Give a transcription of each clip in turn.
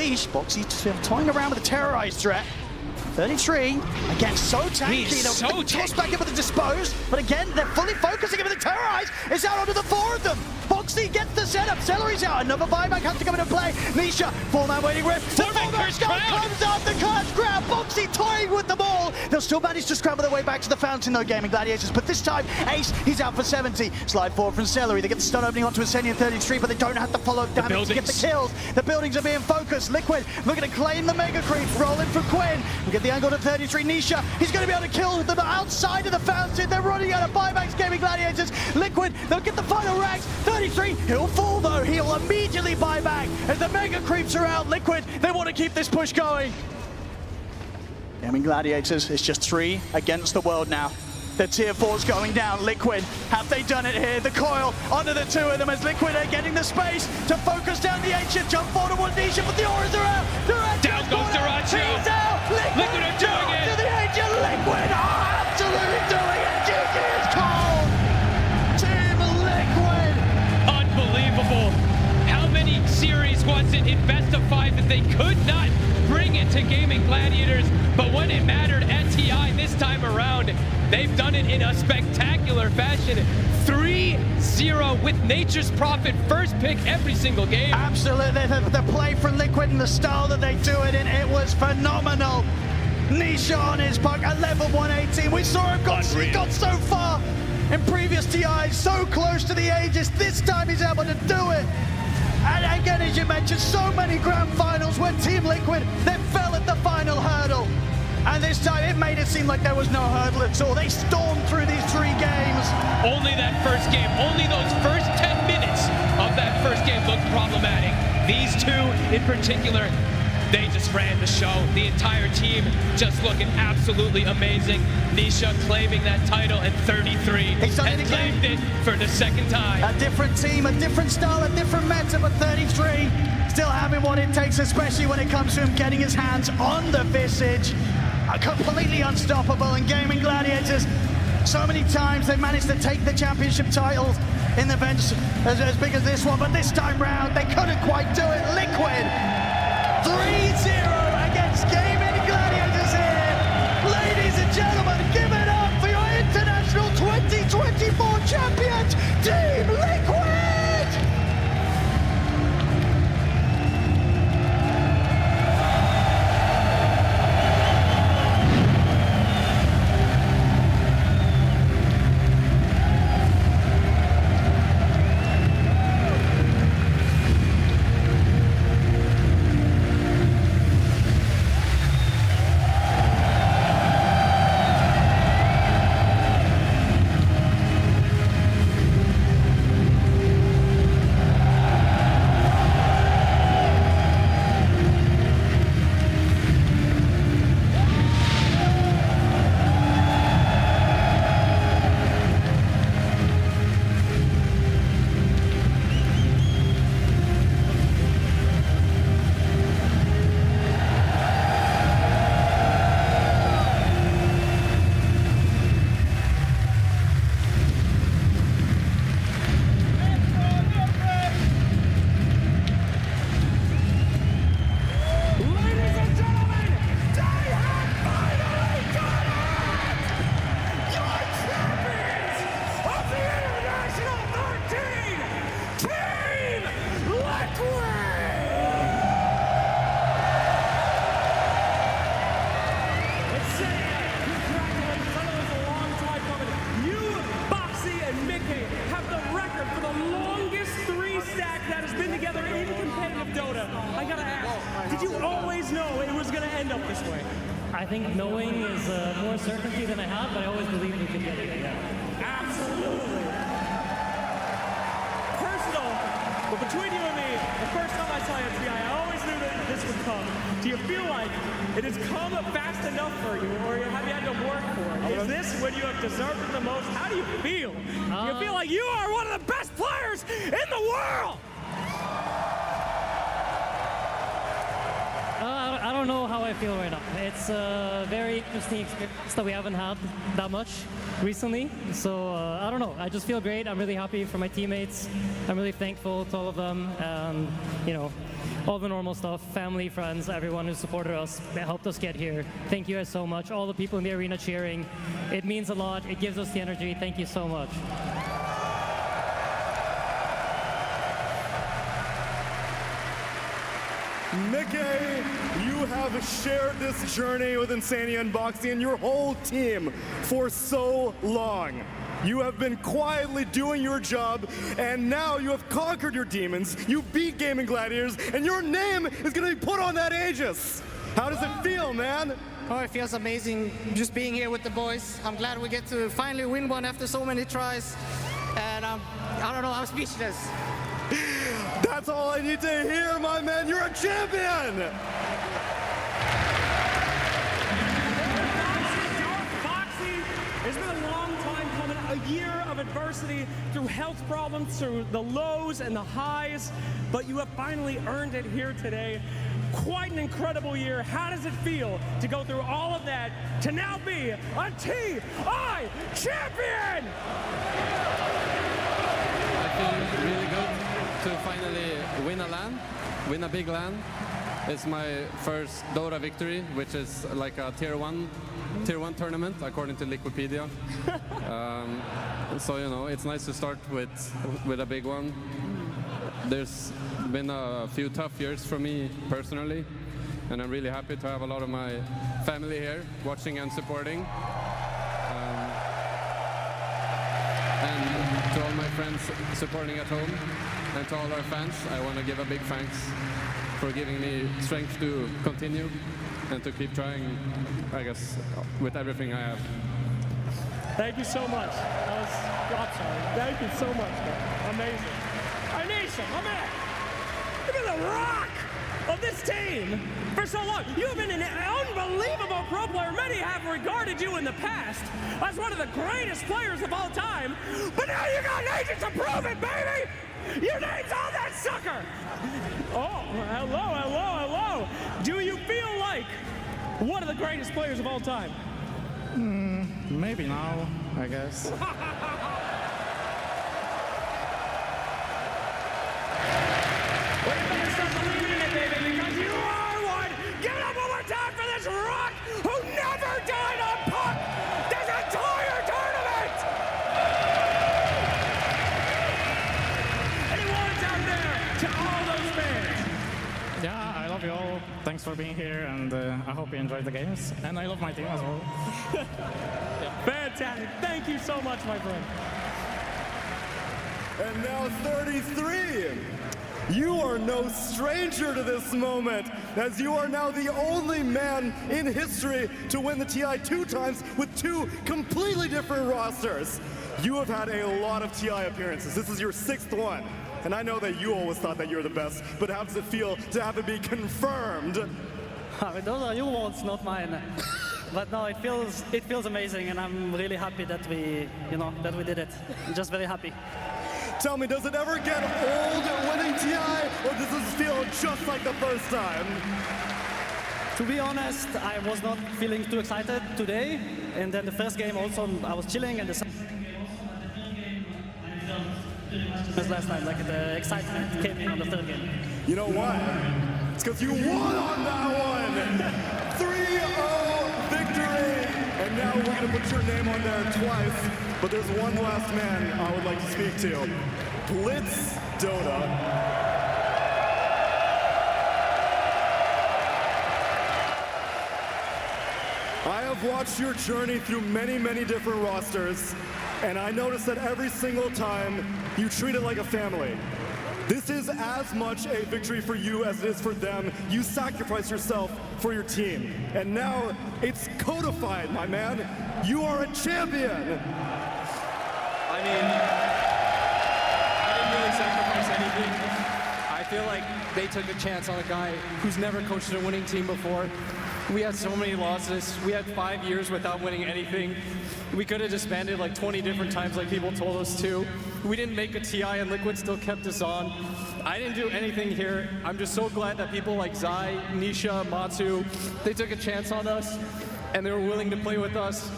leash. Boxy toying around with a terrorized threat. 33, again, so tanky. He's so toss back in with the dispose, but again, they're fully focusing him with the terrorize. It's out onto the four of them. Boxy gets the setup. Celery's out. Another buyback has to come into play. Nisha, four-man waiting rift. The four-man skull comes up. The cursed crowd. Boxy toying with the ball. They'll still manage to scramble their way back to the fountain, though, Gaming Gladiators. But this time, Ace, he's out for 70. Slide forward from Celery. They get the stun opening onto Ascension 33, but they don't have to follow damage to get the kills. The buildings are being focused. Liquid looking to claim the Mega Creep. Rolling for Quinn. We get the angle to 33. Nisha, he's going to be able to kill them outside of the fountain. They're running out of buybacks, Gaming Gladiators. Liquid, they'll get the final rags. 33, he'll fall though. He'll immediately buy back as the Mega Creeps are out. Liquid, they want to keep this push going. Gaming Gladiators, it's just 3 against the world now. The tier 4's going down. Liquid, have they done it here? The coil onto the 2 of them as Liquid are getting the space to focus down the ancient. Jump forward towards Nisha, but the auras are out. Down goes Daracho. He's out. Liquid are doing it. To the ancient. Liquid are absolutely doing it. GG is cold. Team Liquid. Unbelievable. How many series was it in best of 5 that they could not bring it to Gaming Gladiators? But when it mattered at TI this time around, they've done it in a spectacular fashion. 3-0 with Nature's Prophet first pick every single game. Absolutely, the play from Liquid and the style that they do it in, it was phenomenal. Nisha on his puck at level 118. We saw him got so far in previous TIs, so close to the Aegis. This time he's able to do it. And again, as you mentioned, so many grand finals where Team Liquid, they fell at the final hurdle. And this time it made it seem like there was no hurdle at all. They stormed through these 3 games. Only that first game, only those first 10 minutes of that first game looked problematic. These 2 in particular, they just ran the show. The entire team just looking absolutely amazing. Nisha claiming that title at 33 and claimed it for the 2nd time. A different team, a different style, a different meta, but 33 still having what it takes, especially when it comes to him getting his hands on the Visage. Completely unstoppable in Gaming Gladiators. So many times they've managed to take the championship titles in events as big as this one, but this time round they couldn't quite do it. Liquid 3-0 against Gaming Gladiators here. Ladies and gentlemen, give it up for your International 2024 champions, Team Liquid! I think knowing is more certainty than I have, but I always believe we can get it. Yeah. Absolutely. Personal, but between you and me, the first time I saw you at TI, I always knew that this would come. Do you feel like it has come fast enough for you, or have you had to work for it? Is this when you have deserved it the most? How do you feel? Do you feel like you are one of the best players in the world? I don't know how I feel right now. It's a very interesting experience that we haven't had that much recently. So I don't know. I just feel great. I'm really happy for my teammates. I'm really thankful to all of them. And you know, all the normal stuff, family, friends, everyone who supported us, that helped us get here. Thank you guys so much. All the people in the arena cheering. It means a lot. It gives us the energy. Thank you so much. Mickey, you have shared this journey with Insania and Boxy and your whole team for so long. You have been quietly doing your job, and now you have conquered your demons, you beat Gaming Gladiators, and your name is going to be put on that Aegis. How does it feel, man? Oh, it feels amazing just being here with the boys. I'm glad we get to finally win one after so many tries. And I don't know, I'm speechless. That's all I need to hear, my man. You're a champion! Boxy, it's been a long time coming, a year of adversity through health problems, through the lows and the highs, but you have finally earned it here today. Quite an incredible year. How does it feel to go through all of that to now be a TI champion? I feel really good to finally win a LAN, win a big LAN. It's my first Dota victory, which is like a tier one tournament according to Liquipedia. So you know, it's nice to start with a big one. There's been a few tough years for me personally, and I'm really happy to have a lot of my family here watching and supporting. And to all my friends supporting at home, and to all our fans, I want to give a big thanks for giving me strength to continue and to keep trying, I guess, with everything I have. Thank you so much. I'm sorry. Thank you so much, man. Amazing. Anisha, my man, you've been the rock of this team for so long. You've been an unbelievable pro player. Many have regarded you in the past as one of the greatest players of all time. But now you got agents to prove it, baby! Your name's on that sucker! Oh, hello. Do you feel like one of the greatest players of all time? Maybe now, I guess. Well, you better start believing in it, baby, because you are one! Give it up one more time for this rock who never died on puck this entire tournament! Any words out there to all those fans? Yeah, I love you all. Thanks for being here, and I hope you enjoyed the games. And I love my team as well. Fantastic. Thank you so much, my friend. And now 33. You are no stranger to this moment, as you are now the only man in history to win the TI 2 times with 2 completely different rosters. You have had a lot of TI appearances. This is your 6th one. And I know that you always thought that you were the best, but how does it feel to have it be confirmed? Those are your words, not mine. But no, it feels amazing, and I'm really happy that we did it. I'm just very happy. Tell me, does it ever get old winning TI, or does this feel just like the first time? To be honest, I was not feeling too excited today, and then the first game also I was chilling, and the second game was last time, like the excitement came in on the third game. You know why? It's because you won on that one! 3-0 victory! And now we're going to put your name on there twice, but there's one last man I would like to speak to. Blitz Dota. I have watched your journey through many, many different rosters, and I noticed that every single time you treat it like a family. This is as much a victory for you as it is for them. You sacrifice yourself for your team. And now it's codified, my man. You are a champion. I mean, I didn't really sacrifice anything. I feel like they took a chance on a guy who's never coached a winning team before. We had so many losses. We had 5 years without winning anything. We could have disbanded like 20 different times like people told us to. We didn't make a TI and Liquid still kept us on. I didn't do anything here. I'm just so glad that people like Zai, Nisha, Matsu, they took a chance on us and they were willing to play with us.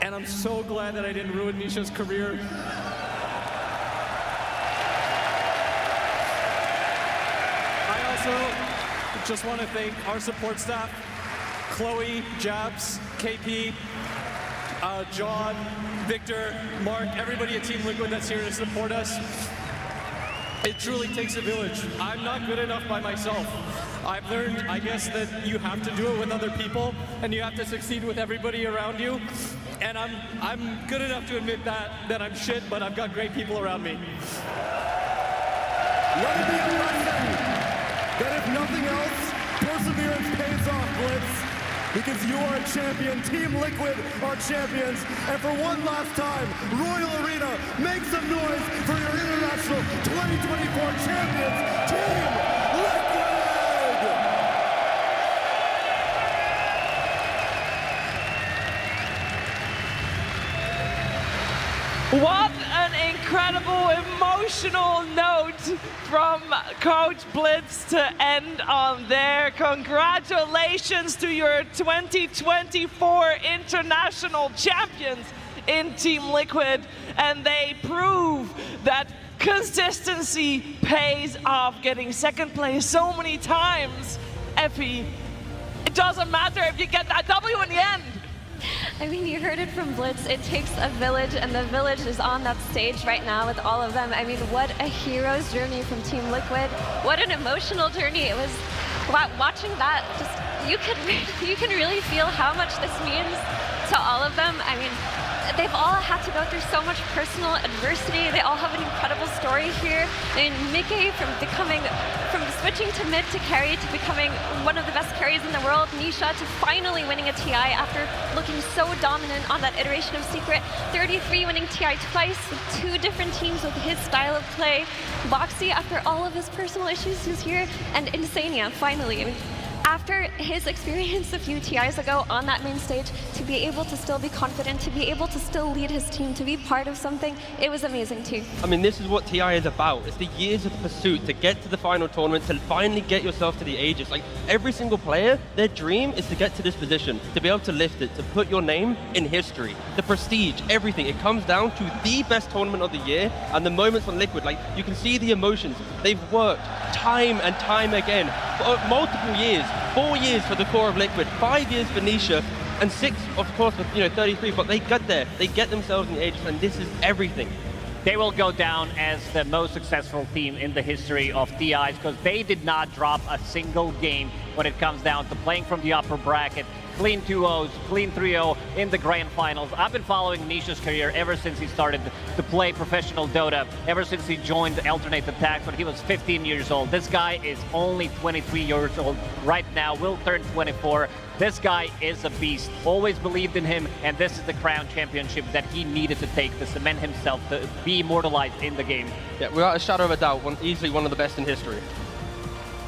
And I'm so glad that I didn't ruin Nisha's career. I also just want to thank our support staff, Chloe, Jabs, KP, John, Victor, Mark, everybody at Team Liquid that's here to support us. It truly takes a village. I'm not good enough by myself. I've learned, I guess, that you have to do it with other people, and you have to succeed with everybody around you. And I'm good enough to admit that I'm shit, but I've got great people around me. Let it be a lesson that if nothing else, perseverance pays off, Blitz. Because you are a champion, Team Liquid are champions, and for one last time, Royal Arena, make some noise for your International 2024 champions, Team Liquid! What an incredible emotional note from Coach Blitz to end on there. Congratulations to your 2024 international champions in Team Liquid, and they prove that consistency pays off. Getting second place so many times, Effie, it doesn't matter if you get that W in the end. I mean, you heard it from Blitz. It takes a village, and the village is on that stage right now with all of them. I mean, what a hero's journey from Team Liquid. What an emotional journey. It was, watching that, just you can really feel how much this means to all of them. I mean, they've all had to go through so much personal adversity. They all have an incredible story here. I mean, Mickey from switching to mid to carry to becoming one of the best carries in the world. Nisha to finally winning a TI after looking so dominant on that iteration of Secret. 33 winning TI twice with 2 different teams with his style of play. Boxy, after all of his personal issues, who's here. And Insania, finally. I mean, after his experience a few TIs ago on that main stage, to be able to still be confident, to be able to still lead his team, to be part of something, it was amazing too. I mean, this is what TI is about. It's the years of pursuit to get to the final tournament, to finally get yourself to the Aegis. Like, every single player, their dream is to get to this position, to be able to lift it, to put your name in history. The prestige, everything, it comes down to the best tournament of the year, and the moments on Liquid, like, you can see the emotions. They've worked time and time again for multiple years. 4 years for the core of Liquid, 5 years for Nisha, and 6, of course, for 33. But they got there. They get themselves in the Aegis, and this is everything. They will go down as the most successful team in the history of TIs because they did not drop a single game when it comes down to playing from the upper bracket. Clean 2-0s, clean 3-0 in the grand finals. I've been following Nisha's career ever since he started to play professional Dota, ever since he joined Alternate Attacks when he was 15 years old. This guy is only 23 years old right now, will turn 24. This guy is a beast. Always believed in him, and this is the crown championship that he needed to take to cement himself, to be immortalized in the game. Yeah, without a shadow of a doubt, easily one of the best in history.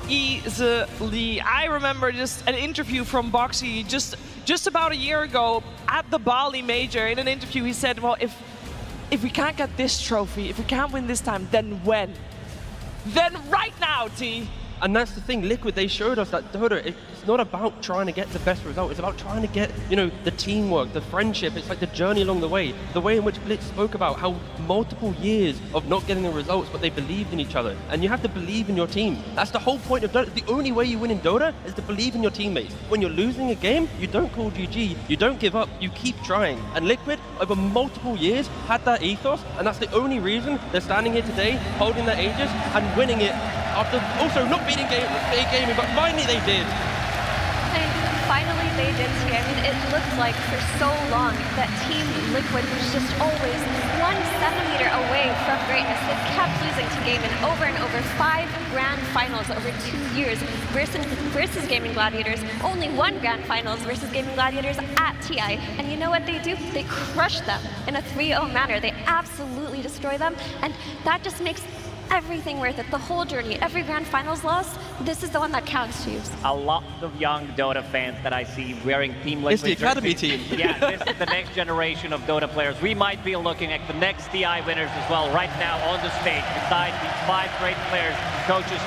Easily. I remember just an interview from Boxy just about a year ago at the Bali Major. In an interview, he said, well, if we can't get this trophy, if we can't win this time, then when? Then right now, T. And that's the thing, Liquid, they showed us that Dota, it's not about trying to get the best result, it's about trying to get, the teamwork, the friendship, it's like the journey along the way in which Blitz spoke about how multiple years of not getting the results, but they believed in each other. And you have to believe in your team. That's the whole point of Dota. The only way you win in Dota is to believe in your teammates. When you're losing a game, you don't call GG, you don't give up, you keep trying. And Liquid, over multiple years, had that ethos, and that's the only reason they're standing here today, holding their Aegis, and winning it after also not beating Gaming, but finally they did. And finally they did too. I mean, it looked like for so long that Team Liquid was just always 1 centimeter away from greatness. They kept losing to Gaming over and over. 5 grand finals over 2 years versus Gaming Gladiators. Only 1 grand finals versus Gaming Gladiators at TI. And you know what they do? They crush them in a 3-0 manner. They absolutely destroy them. And that just makes everything worth it. The whole journey, every grand finals loss, this is the one that counts, Chiefs. A lot of young Dota fans that I see wearing Team Liquid. It's the academy team. Yeah, this is the next generation of Dota players. We might be looking at the next TI winners as well right now on the stage, beside these 5 great players, coaches,